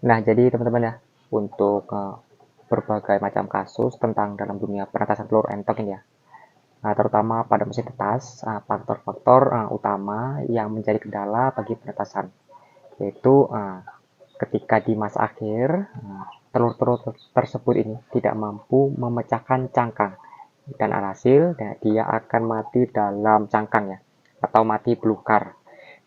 Nah, jadi teman-teman ya, untuk berbagai macam kasus tentang dalam dunia penetasan telur entok ini ya, nah, terutama pada mesin tetas, faktor-faktor utama yang menjadi kendala bagi penetasan, yaitu ketika di masa akhir, telur-telur tersebut ini tidak mampu memecahkan cangkang, dan alhasil dia akan mati dalam cangkangnya, atau mati belukar.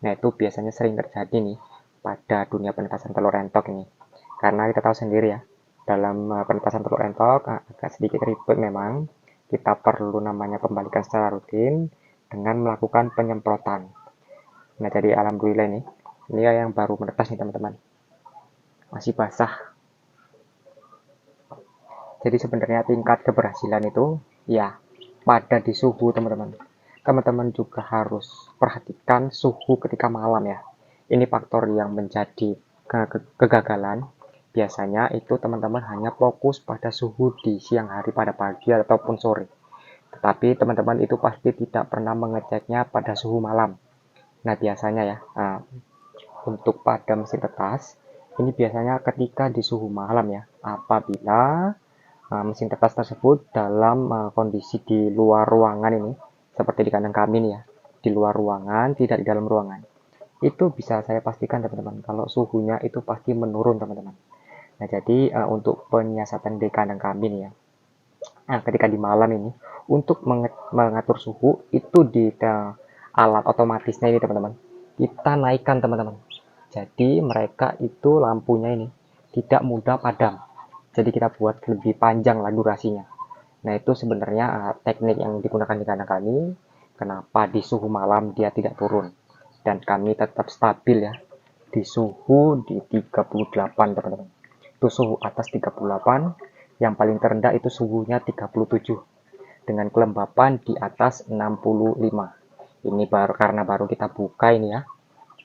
Nah, itu biasanya sering terjadi nih pada dunia penetasan telur entok ini. Karena kita tahu sendiri ya, dalam penetasan telur entok agak sedikit ribet memang. Kita perlu namanya pembalikan secara rutin dengan melakukan penyemprotan. Nah, jadi alhamdulillah ini yang baru menetas nih teman-teman. Masih basah. Jadi sebenarnya tingkat keberhasilan itu ya pada di suhu teman-teman. Teman-teman juga harus perhatikan suhu ketika malam ya. Ini faktor yang menjadi kegagalan. Biasanya itu teman-teman hanya fokus pada suhu di siang hari pada pagi ataupun sore. Tetapi teman-teman itu pasti tidak pernah mengeceknya pada suhu malam. Nah, biasanya ya, untuk pada mesin tetas, ini biasanya ketika di suhu malam ya, apabila mesin tetas tersebut dalam kondisi di luar ruangan ini, seperti di kandang kami nih ya, di luar ruangan, tidak di dalam ruangan. Itu bisa saya pastikan teman-teman, kalau suhunya itu pasti menurun teman-teman. Nah, jadi untuk penyiasatan di kandang kami nih ya, ketika di malam ini, untuk mengatur suhu itu di alat otomatisnya ini teman-teman, kita naikkan teman-teman. Jadi mereka itu lampunya ini tidak mudah padam. Jadi kita buat lebih panjang lah durasinya. Nah, itu sebenarnya teknik yang digunakan di kandang kami. Kenapa di suhu malam dia tidak turun. Dan kami tetap stabil ya. Di suhu di 38 teman-teman. Itu suhu atas 38. Yang paling terendah itu suhunya 37. Dengan kelembapan di atas 65. Ini baru karena baru kita buka ini ya.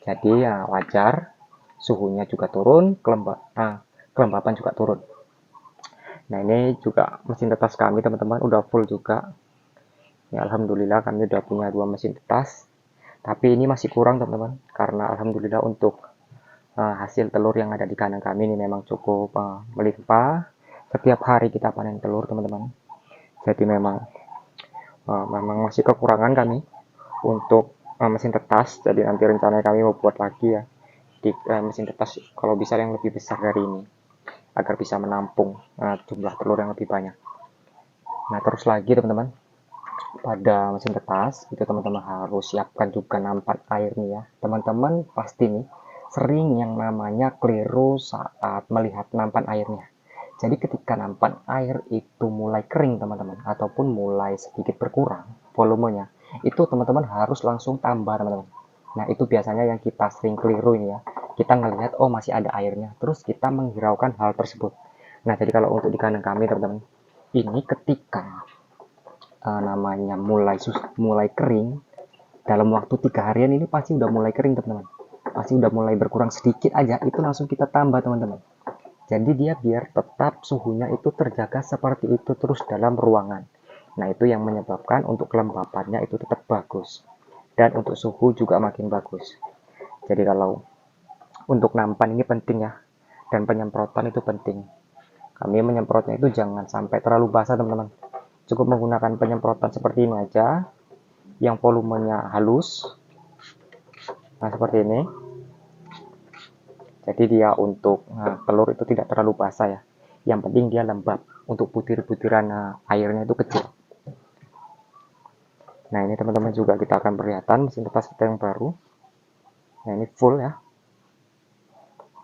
Jadi ya wajar. Suhunya juga turun. Kelembapan juga turun. Nah, ini juga mesin tetas kami teman-teman udah full juga. Ya, alhamdulillah kami udah punya 2 mesin tetas. Tapi ini masih kurang teman-teman, karena alhamdulillah untuk hasil telur yang ada di kandang kami ini memang cukup melimpah. Setiap hari kita panen telur teman-teman. Jadi memang masih kekurangan kami untuk mesin tetas. Jadi nanti rencananya kami mau buat lagi ya di mesin tetas kalau bisa yang lebih besar dari ini, agar bisa menampung jumlah telur yang lebih banyak. Nah, terus lagi teman-teman, pada mesin tetas itu teman-teman harus siapkan juga nampan air nih ya. Teman-teman pasti nih sering yang namanya keliru saat melihat nampan airnya. Jadi ketika nampan air itu mulai kering teman-teman, ataupun mulai sedikit berkurang volumenya, itu teman-teman harus langsung tambah teman-teman. Nah, itu biasanya yang kita sering keliru ini ya. Kita ngelihat oh masih ada airnya, terus kita menghiraukan hal tersebut. Nah, jadi kalau untuk di kandang kami teman-teman, ini ketika namanya mulai kering dalam waktu 3 harian ini pasti udah mulai kering teman-teman, pasti udah mulai berkurang sedikit aja, itu langsung kita tambah teman-teman. Jadi dia biar tetap suhunya itu terjaga seperti itu terus dalam ruangan. Nah, itu yang menyebabkan untuk kelembapannya itu tetap bagus dan untuk suhu juga makin bagus. Jadi kalau untuk nampan ini penting ya, dan penyemprotan itu penting. Kami menyemprotnya itu jangan sampai terlalu basah teman-teman. Cukup menggunakan penyemprotan seperti ini aja, yang volumenya halus. Nah, seperti ini. Jadi dia untuk telur itu tidak terlalu basah ya. Yang penting dia lembab. Untuk butir-butiran airnya itu kecil. Nah, ini teman-teman juga kita akan perlihatkan mesin tetas kita yang baru. Nah, ini full ya.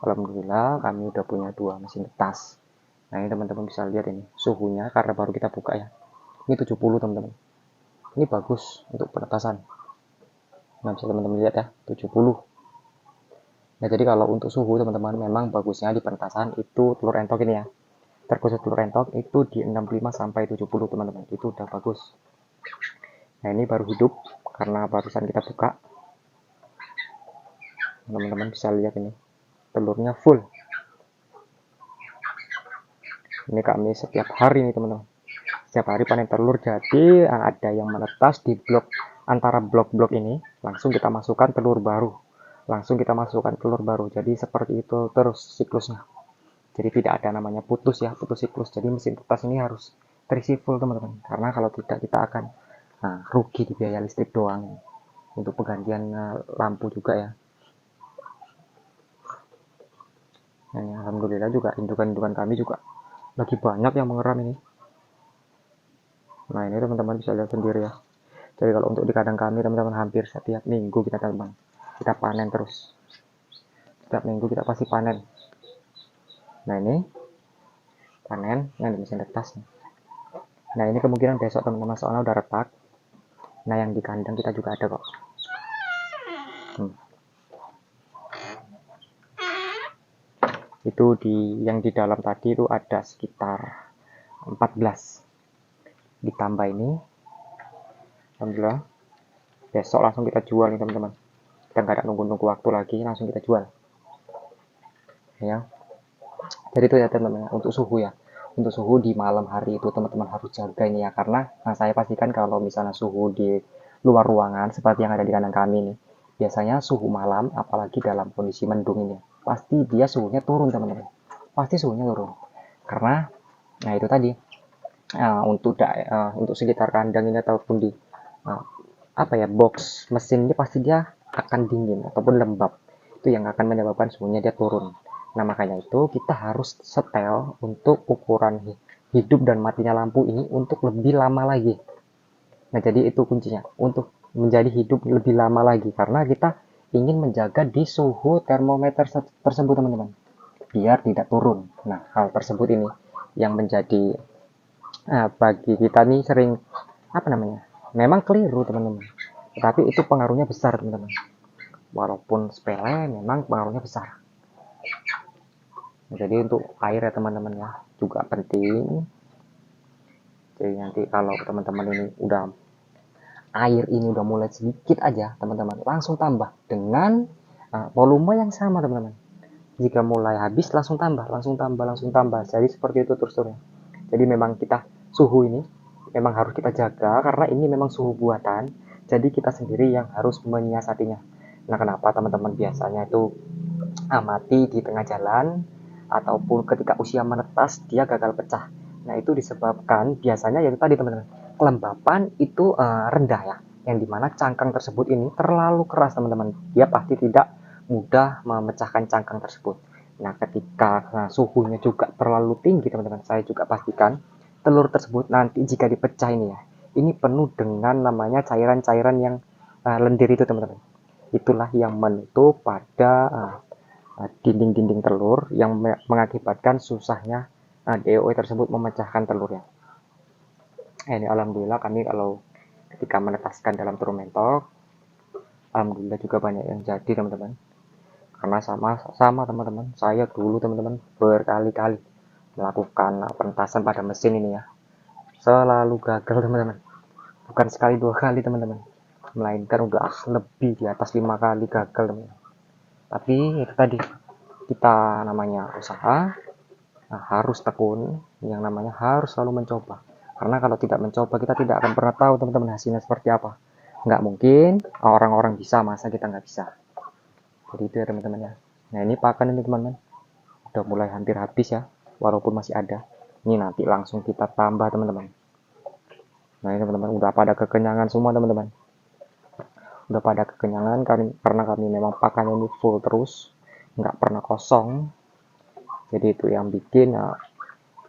Alhamdulillah kami udah punya 2 mesin tetas. Nah, ini teman-teman bisa lihat ini suhunya karena baru kita buka ya. Ini 70 teman-teman. Ini bagus untuk penetasan. Nah, bisa teman-teman lihat ya, 70. Nah, jadi kalau untuk suhu teman-teman memang bagusnya di penetasan itu telur entok ini ya. Terkhusus telur entok itu di 65 sampai 70 teman-teman. Itu udah bagus. Nah, ini baru hidup karena barusan kita buka. Teman-teman bisa lihat ini. Telurnya full. Ini kami setiap hari nih teman-teman. Setiap hari panen telur, jadi ada yang menetas di blok, antara blok-blok ini langsung kita masukkan telur baru, jadi seperti itu terus siklusnya. Jadi tidak ada namanya putus ya, putus siklus. Jadi mesin tetas ini harus terisi full teman-teman, karena kalau tidak kita akan rugi di biaya listrik doang. Untuk penggantian lampu juga ya. Nah, ini alhamdulillah juga indukan-indukan kami juga lagi banyak yang mengeram ini. Nah, ini teman-teman bisa lihat sendiri ya. Jadi kalau untuk di kandang kami teman-teman, hampir setiap minggu kita terbang, kita panen terus. Setiap minggu kita pasti panen. Nah, ini panen yang di mesin tetas. Nah, ini kemungkinan besok teman-teman, soalnya udah retak. Nah, yang di kandang kita juga ada kok. Itu yang di dalam tadi itu ada sekitar 14. Ditambah ini, alhamdulillah besok langsung kita jual nih teman-teman. Kita nggak ada nunggu-nunggu waktu lagi, langsung kita jual ya. Jadi itu ya teman-teman, untuk suhu ya. Untuk suhu di malam hari itu teman-teman harus jaga ini ya, karena saya pastikan kalau misalnya suhu di luar ruangan seperti yang ada di kandang kami nih, biasanya suhu malam apalagi dalam kondisi mendung ini pasti dia suhunya turun teman-teman, pasti suhunya turun. Karena nah itu tadi untuk sekitar kandang ini ataupun di box mesin ini pasti dia akan dingin ataupun lembab, itu yang akan menyebabkan suhunya dia turun. Nah, makanya itu kita harus setel untuk ukuran hidup dan matinya lampu ini untuk lebih lama lagi. Nah, jadi itu kuncinya untuk menjadi hidup lebih lama lagi, karena kita ingin menjaga di suhu termometer tersebut teman-teman, biar tidak turun. Nah, hal tersebut ini yang menjadi bagi kita nih sering memang keliru teman-teman, tapi itu pengaruhnya besar teman-teman, walaupun sepele memang pengaruhnya besar. Jadi untuk air ya teman-teman ya juga penting. Jadi nanti kalau teman-teman ini air ini udah mulai sedikit aja teman-teman, langsung tambah dengan volume yang sama teman-teman. Jika mulai habis langsung tambah, langsung tambah, langsung tambah. Jadi seperti itu terus-terus. Jadi memang kita suhu ini memang harus kita jaga, karena ini memang suhu buatan. Jadi kita sendiri yang harus menyiasatinya. Nah, kenapa teman-teman biasanya itu mati di tengah jalan ataupun ketika usia menetas dia gagal pecah. Nah, itu disebabkan biasanya yaitu tadi teman-teman, kelembapan itu rendah ya, yang dimana cangkang tersebut ini terlalu keras teman-teman, dia pasti tidak mudah memecahkan cangkang tersebut. Nah, ketika suhunya juga terlalu tinggi teman-teman, saya juga pastikan telur tersebut nanti jika dipecah ini ya, ini penuh dengan namanya cairan-cairan yang lendir itu teman-teman. Itulah yang menutup pada dinding-dinding telur yang mengakibatkan susahnya DOE tersebut memecahkan telurnya. Ini alhamdulillah kami kalau ketika menetaskan dalam turmentok, alhamdulillah juga banyak yang jadi teman-teman. Karena sama teman-teman, saya dulu teman-teman berkali-kali melakukan penetasan pada mesin ini ya, selalu gagal teman-teman. Bukan sekali dua kali teman-teman, melainkan udah lebih di atas 5 kali gagal teman-teman. Tapi itu tadi, kita namanya usaha, harus tekun, yang namanya harus selalu mencoba. Karena kalau tidak mencoba kita tidak akan pernah tahu teman-teman hasilnya seperti apa. Nggak mungkin orang-orang bisa, masa kita nggak bisa. Jadi itu ya teman-teman ya. Nah, ini pakan ini teman-teman udah mulai hampir habis ya, walaupun masih ada. Ini nanti langsung kita tambah teman-teman. Nah, ini teman-teman udah pada kekenyangan semua teman-teman. Udah pada kekenyangan karena kami memang pakannya ini full terus, nggak pernah kosong. Jadi itu yang bikin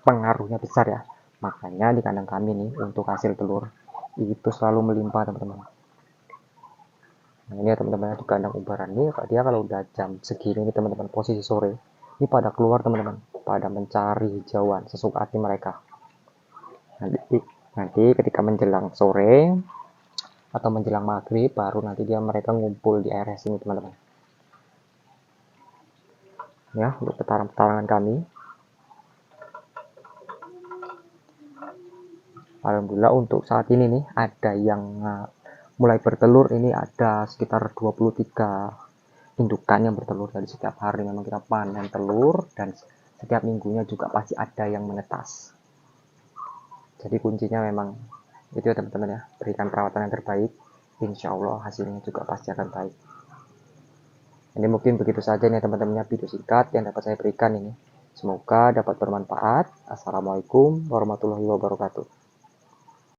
pengaruhnya besar ya. Makanya di kandang kami nih untuk hasil telur itu selalu melimpah teman-teman. Nah, ini ya teman-teman, di kandang ubaran ini dia kalau udah jam segini nih teman-teman, posisi sore ini pada keluar teman-teman, pada mencari hijauan sesuka hati mereka. Nanti ketika menjelang sore atau menjelang maghrib baru nanti mereka ngumpul di area sini teman-teman ya, untuk petarangan kami. Alhamdulillah untuk saat ini nih ada yang mulai bertelur, ini ada sekitar 23 indukan yang bertelur. Dari setiap hari memang kita panen telur, dan setiap minggunya juga pasti ada yang menetas. Jadi kuncinya memang itu ya teman-teman ya, berikan perawatan yang terbaik, insya Allah hasilnya juga pasti akan baik. Ini mungkin begitu saja nih teman-temannya video singkat yang dapat saya berikan ini. Semoga dapat bermanfaat. Assalamualaikum warahmatullahi wabarakatuh.